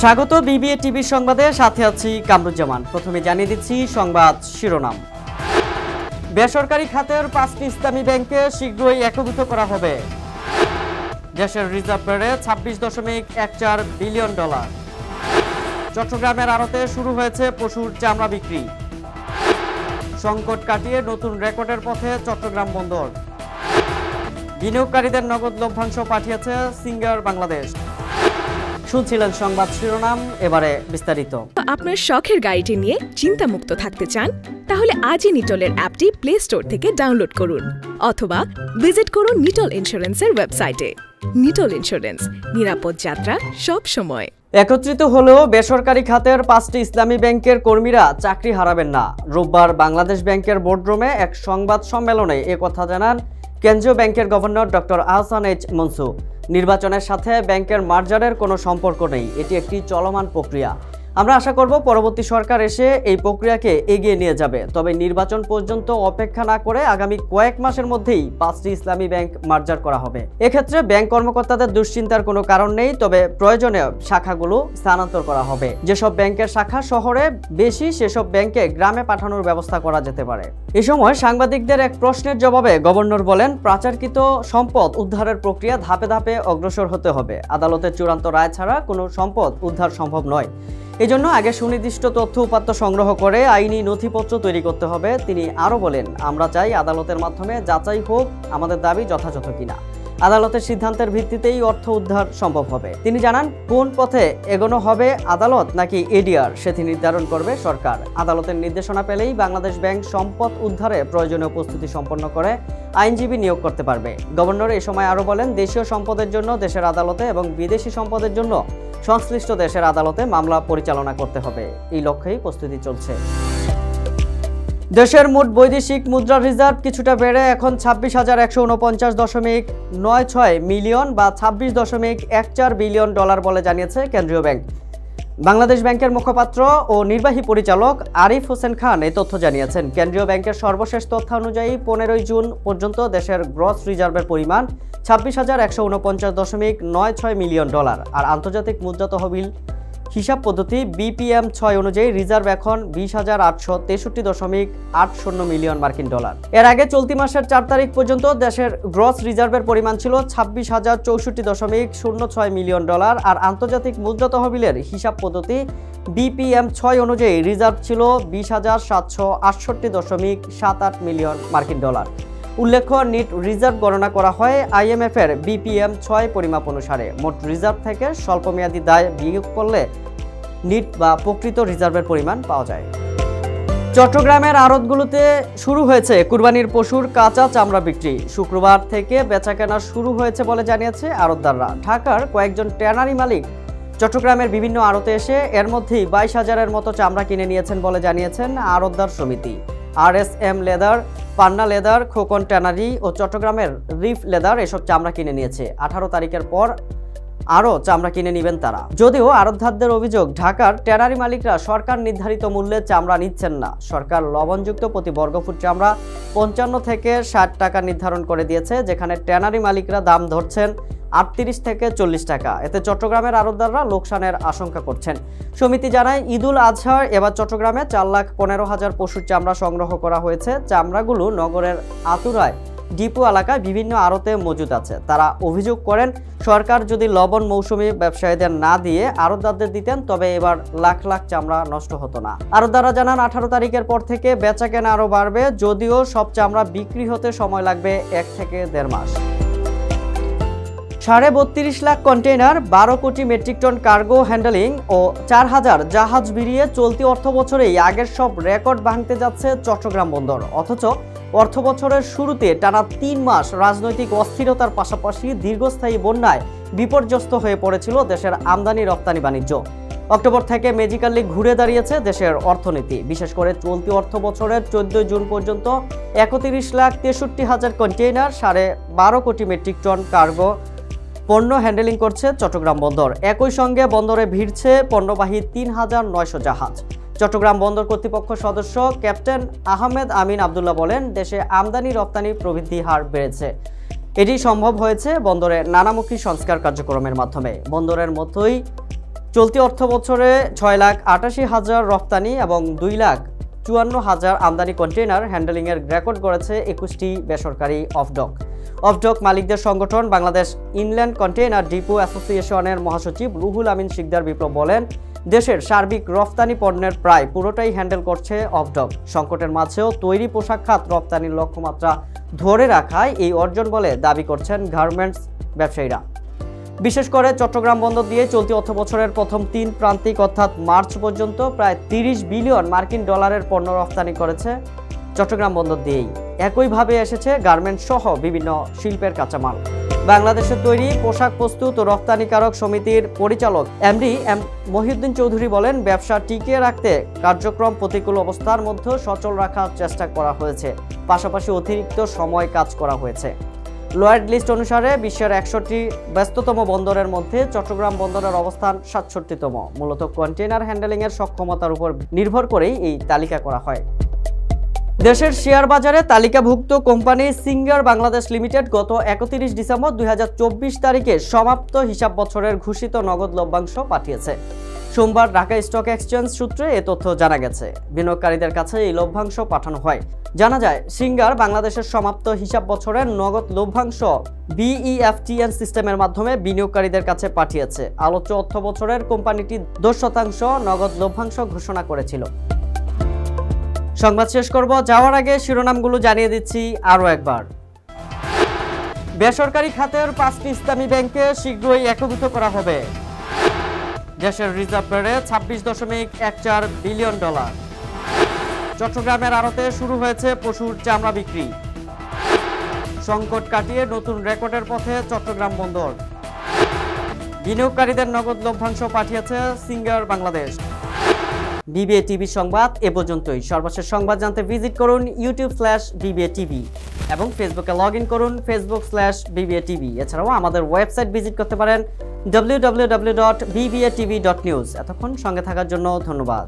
স্বাগত BBA TV সংবাদে, সাথে আছি কামরুজ্জামান। প্রথমে জানিয়ে দিচ্ছি সংবাদ শিরোনাম। বেসরকারি খাতের 5টি ইসলামী ব্যাংকে শীঘ্রই একীভূত করা হবে। দেশের রিজার্ভ বেড়ে 26.14 বিলিয়ন ডলার। চট্টগ্রামের আড়তে শুরু হয়েছে পশুর চামড়া বিক্রি। সংকট কাটিয়ে নতুন রেকর্ডের পথে চট্টগ্রাম বন্দর। বিনিয়োগকারীদের নগদ লভ্যাংশ পাঠিয়েছে সিঙ্গার বাংলাদেশ। শুনছিলেন সংবাদ শিরোনাম, এবারে বিস্তারিত। আপনার শখের গাড়িটি নিয়ে চিন্তামুক্ত থাকতে চান? তাহলে আজই নিটলের অ্যাপটি প্লে স্টোর থেকে ডাউনলোড করুন অথবা ভিজিট করুন নিটল ইন্স্যুরেন্সের ওয়েবসাইটে। নিটল ইন্স্যুরেন্স, নিরাপদ যাত্রা সব সময়। একত্রিত হলেও বেসরকারি খাতের 5টি ইসলামী ব্যাংকের কর্মীরা চাকরি হারাবেন না। রোববার বাংলাদেশ ব্যাংকের বোর্ডরুমে এক সংবাদ সম্মেলনে একথা জানান কেন্দ্রীয় ব্যাংকের governor doctor Ahsan H Mansur. নির্বাচনের সাথে ব্যাংকের মার্জারের কোনো সম্পর্ক নেই, এটি একটি চলমান প্রক্রিয়া। আমরা আশা করব পরবর্তী সরকার এসে এই প্রক্রিয়াকে এগিয়ে নিয়ে যাবে। তবে নির্বাচন পর্যন্ত অপেক্ষা না করে আগামী কয়েক মাসের মধ্যেই 5টি ইসলামী ব্যাংক মার্জার করা হবে। এক্ষেত্রে ব্যাংক কর্মকর্তাদের দুশ্চিন্তার কোনো কারণ নেই, তবে প্রয়োজনে শাখাগুলো স্থানান্তর করা হবে। যেসব ব্যাংকের শাখা শহরে বেশি, সেসব ব্যাংকে গ্রামে পাঠানোর ব্যবস্থা করা যেতে পারে। এ সময় সাংবাদিকদের এক প্রশ্নের জবাবে গভর্নর বলেন, পাচারকৃত সম্পদ উদ্ধারের প্রক্রিয়া ধাপে ধাপে অগ্রসর হতে হবে। আদালতের চূড়ান্ত রায় ছাড়া কোনো সম্পদ উদ্ধার সম্ভব নয়। এজন্য আগে সুনির্দিষ্ট তথ্য উপাত্ত সংগ্রহ করে আইনি নথিপত্র তৈরি করতে হবে। তিনি আরও বলেন, আমরা চাই আদালতের মাধ্যমে যাচাই হোক আমাদের দাবি যথাযথ কিনা। আদালতের সিদ্ধান্তের ভিত্তিতেই অর্থ উদ্ধার সম্ভব হবে। তিনি জানান, কোন পথে এগোনো হবে, আদালত নাকি এডিআর, সেটি নির্ধারণ করবে সরকার। আদালতের নির্দেশনা পেলেই বাংলাদেশ ব্যাংক সম্পদ উদ্ধারে প্রয়োজনীয় প্রস্তুতি সম্পন্ন করে আইনজীবী নিয়োগ করতে পারবে। গভর্নর এ সময় আরও বলেন, দেশীয় সম্পদের জন্য দেশের আদালতে এবং বিদেশি সম্পদের জন্য সংশ্লিষ্ট দেশের আদালতে মামলা পরিচালনা করতে হবে। এই লক্ষ্যেই প্রস্তুতি চলছে। দেশের মোট বৈদেশিক মুদ্রার রিজার্ভ কিছুটা বেড়ে এখন 26,149.96 মিলিয়ন বা 26.14 বিলিয়ন ডলার বলে জানিয়েছে কেন্দ্রীয় ব্যাংক। বাংলাদেশ ব্যাংকের মুখপাত্র ও নির্বাহী পরিচালক আরিফ হোসেন খান এই তথ্য জানিয়েছেন। কেন্দ্রীয় ব্যাংকের সর্বশেষ তথ্য অনুযায়ী 15 জুন পর্যন্ত দেশের গ্রস রিজার্ভের পরিমাণ 26,149.96 মিলিয়ন ডলার। আর আন্তর্জাতিক মুদ্রা তহবিল হিসাব পদ্ধতি BPM 6 অনুযায়ী রিজার্ভ এখন 20,863.80 মিলিয়ন মার্কিন ডলার। এর আগে চলতি মাসের 4 তারিখ পর্যন্ত দেশের গ্রস রিজার্ভের পরিমাণ ছিল 26,064.06 মিলিয়ন ডলার। আর আন্তর্জাতিক মুদ্রা তহবিলের হিসাব পদ্ধতি BPM 6 অনুযায়ী রিজার্ভ ছিল 20,768.78 মিলিয়ন মার্কিন ডলার। উল্লেখ্য, নিট রিজার্ভ গণনা করা হয় IMF এর BPM 6 পরিমাপ অনুসারে। মোট রিজার্ভ থেকে স্বল্পমেয়াদী দায় বিয়োগ করলে নিট বা প্রকৃত রিজার্ভের পরিমাণ পাওয়া যায়। চট্টগ্রামের আড়তগুলোতে শুরু হয়েছে কুরবানির পশুর কাঁচা চামড়া বিক্রি। শুক্রবার থেকে বেচাকেনা শুরু হয়েছে বলে জানিয়েছে আড়তদাররা। ঢাকার কয়েকজন ট্যানারি মালিক চট্টগ্রামের বিভিন্ন আড়তে এসে এর মধ্যেই 22,000-এর মতো চামড়া কিনে নিয়েছেন বলে জানিয়েছেন আড়তদার সমিতি। RSM লেদার, পান্না লেদার, খোকন ট্যানারি ও চট্টগ্রামের রিফ লেদার এসব চামড়া কিনে নিয়েছে। 18 তারিখের পর আরও চামড়া কিনে নেবেন তারা। যদিও আড়তদারদের অভিযোগ, ঢাকার ট্যানারি মালিকরা সরকার নির্ধারিত মূল্যে চামড়া নিচ্ছেন না। সরকার লবণযুক্ত প্রতি বর্গফুট চামড়া 55 থেকে 60 টাকা নির্ধারণ করে দিয়েছে, যেখানে ট্যানারি মালিকরা দাম ধরছেন 38 থেকে 40 টাকা। এতে চট্টগ্রামের আড়তদাররা লোকসানের আশঙ্কা করছেন। সমিতি জানায়, ঈদুল আজহার এবার চট্টগ্রামে 4,15,000 পশুর চামড়া সংগ্রহ করা হয়েছে। চামড়াগুলো নগরের আতুরায় ডিপো এলাকায় বিভিন্ন আড়তে মজুদ আছে। তারা অভিযোগ করেন, সরকার যদি লবণ মৌসুমী ব্যবসায়ীদের না দিয়ে আড়তদারদের দিতেন তবে এবার লাখ লাখ চামড়া নষ্ট হতো না। আড়তদাররা জানান, 18 তারিখের পর থেকে বেচাকেনা আরও বাড়বে, যদিও সব চামড়া বিক্রি হতে সময় লাগবে 1 থেকে 1.5 মাস। 32.5 লাখ কন্টেইনার, 12 কোটি মেট্রিক টন কার্গো হ্যান্ডলিং ও 4,000 জাহাজ ভিড়িয়ে চলতি অর্থ বছরেই আগের সব রেকর্ড ভাঙতে যাচ্ছে চট্টগ্রাম বন্দর। অথচ অর্থ বছরের শুরুতে টানা 3 মাস রাজনৈতিক অস্থিরতার পাশাপাশি দীর্ঘস্থায়ী বন্যায় বিপর্যস্ত হয়ে পড়েছিল দেশের আমদানি রপ্তানি বাণিজ্য। অক্টোবর থেকে ম্যাজিক্যালি ঘুরে দাঁড়িয়েছে দেশের অর্থনীতি। বিশেষ করে চলতি অর্থ বছরের 14 জুন পর্যন্ত 31,63,000 কন্টেইনার, 12.5 কোটি মেট্রিক টন কার্গো পণ্য হ্যান্ডেলিং করছে চট্টগ্রাম বন্দর। একই সঙ্গে বন্দরে ভিড়ছে পণ্যবাহী 3,900 জাহাজ। চট্টগ্রাম বন্দর কর্তৃপক্ষ সদস্য ক্যাপ্টেন আহমেদ আমিন আবদুল্লাহ বলেন, দেশে আমদানি রপ্তানি প্রবৃদ্ধি হার বেড়েছে। এটি সম্ভব হয়েছে বন্দরে নানামুখী সংস্কার কার্যক্রমের মাধ্যমে। বন্দরের মতোই চলতি অর্থ বছরে 6,88,000 রপ্তানি এবং 2,54,000 আমদানি কন্টেইনার হ্যান্ডেলিংয়ের রেকর্ড করেছে 21টি বেসরকারি অফডক। অফডক মালিকদের সংগঠন বাংলাদেশ ইনল্যান্ড কন্টেইনার ডিপো অ্যাসোসিয়েশনের মহাসচিব রুহুল আমিন শিকদার বিপ্লব বলেন, দেশের সার্বিক রফতানি পণ্যের প্রায় পুরোটাই হ্যান্ডেল করছে অফডক। সংকটের মাঝেও তৈরি পোশাক খাত রপ্তানির লক্ষ্যমাত্রা ধরে রাখায় এই অর্জন বলে দাবি করছেন গার্মেন্টস ব্যবসায়ীরা। বিশেষ করে চট্টগ্রাম বন্দর দিয়ে চলতি অর্থ বছরের প্রথম 3 প্রান্তিক অর্থাৎ মার্চ পর্যন্ত প্রায় 30 বিলিয়ন মার্কিন ডলারের পণ্য রফতানি করেছে চট্টগ্রাম বন্দর দিয়েই। একইভাবে এসেছে গার্মেন্টস সহ বিভিন্ন শিল্পের কাঁচামাল। বাংলাদেশের তৈরি পোশাক প্রস্তুত ও রপ্তানিকারক সমিতির পরিচালক এমডি এম মহিউদ্দিন চৌধুরী বলেন, ব্যবসা টিকিয়ে রাখতে কার্যক্রম প্রতিকূল অবস্থার মধ্যে সচল রাখার চেষ্টা করা হয়েছে, পাশাপাশি অতিরিক্ত সময় কাজ করা হয়েছে। লয়েড লিস্ট অনুসারে বিশ্বের 100টি ব্যস্ততম বন্দরের মধ্যে চট্টগ্রাম বন্দরের অবস্থান 67তম। মূলত কন্টেইনার হ্যান্ডেলিংয়ের সক্ষমতার উপর নির্ভর করেই এই তালিকা করা হয়। দেশের শেয়ার বাজারে তালিকাভুক্ত কোম্পানি সিঙ্গার বাংলাদেশ লিমিটেড গত 31 ডিসেম্বর 2024 তারিখে সমাপ্ত হিসাব বছরের ঘোষিত নগদ লভ্যাংশ পাঠিয়েছে। সোমবার ঢাকা স্টক এক্সচেঞ্জ সূত্রে এ তথ্য জানা গেছে। বিনিয়োগকারীদের কাছে এই লভ্যাংশ পাঠানো হয়। জানা যায়, সিঙ্গার বাংলাদেশের সমাপ্ত হিসাব বছরের নগদ লভ্যাংশ BEFTN সিস্টেমের মাধ্যমে বিনিয়োগকারীদের কাছে পাঠিয়েছে। আলোচ্য অর্থ বছরের কোম্পানিটি 10% নগদ লভ্যাংশ ঘোষণা করেছিল। সংবাদ শেষ করব, যাওয়ার আগে শিরোনামগুলো জানিয়ে দিচ্ছি আরও একবার। বেসরকারি খাতের 5টি ইসলামী ব্যাংকে শীঘ্রই একীভূত করা হবে। দেশের রিজার্ভ বেড়ে 26.14 বিলিয়ন ডলার। চট্টগ্রামের আড়তে শুরু হয়েছে পশুর চামড়া বিক্রি। সংকট কাটিয়ে নতুন রেকর্ডের পথে চট্টগ্রাম বন্দর। বিনিয়োগকারীদের নগদ লভ্যাংশ পাঠিয়েছে সিঙ্গার বাংলাদেশ। বিবিএ টিভি সংবাদ এ পর্যন্তই। সর্বশেষ সংবাদ জানতে ভিজিট করুন youtube/BBA TV এবং ফেসবুকে লগ ইন করুন facebook/BBA TV। এছাড়াও আমাদের ওয়েবসাইট ভিজিট করতে পারেন www.bbatv.news। এতক্ষণ সঙ্গে থাকার জন্য ধন্যবাদ।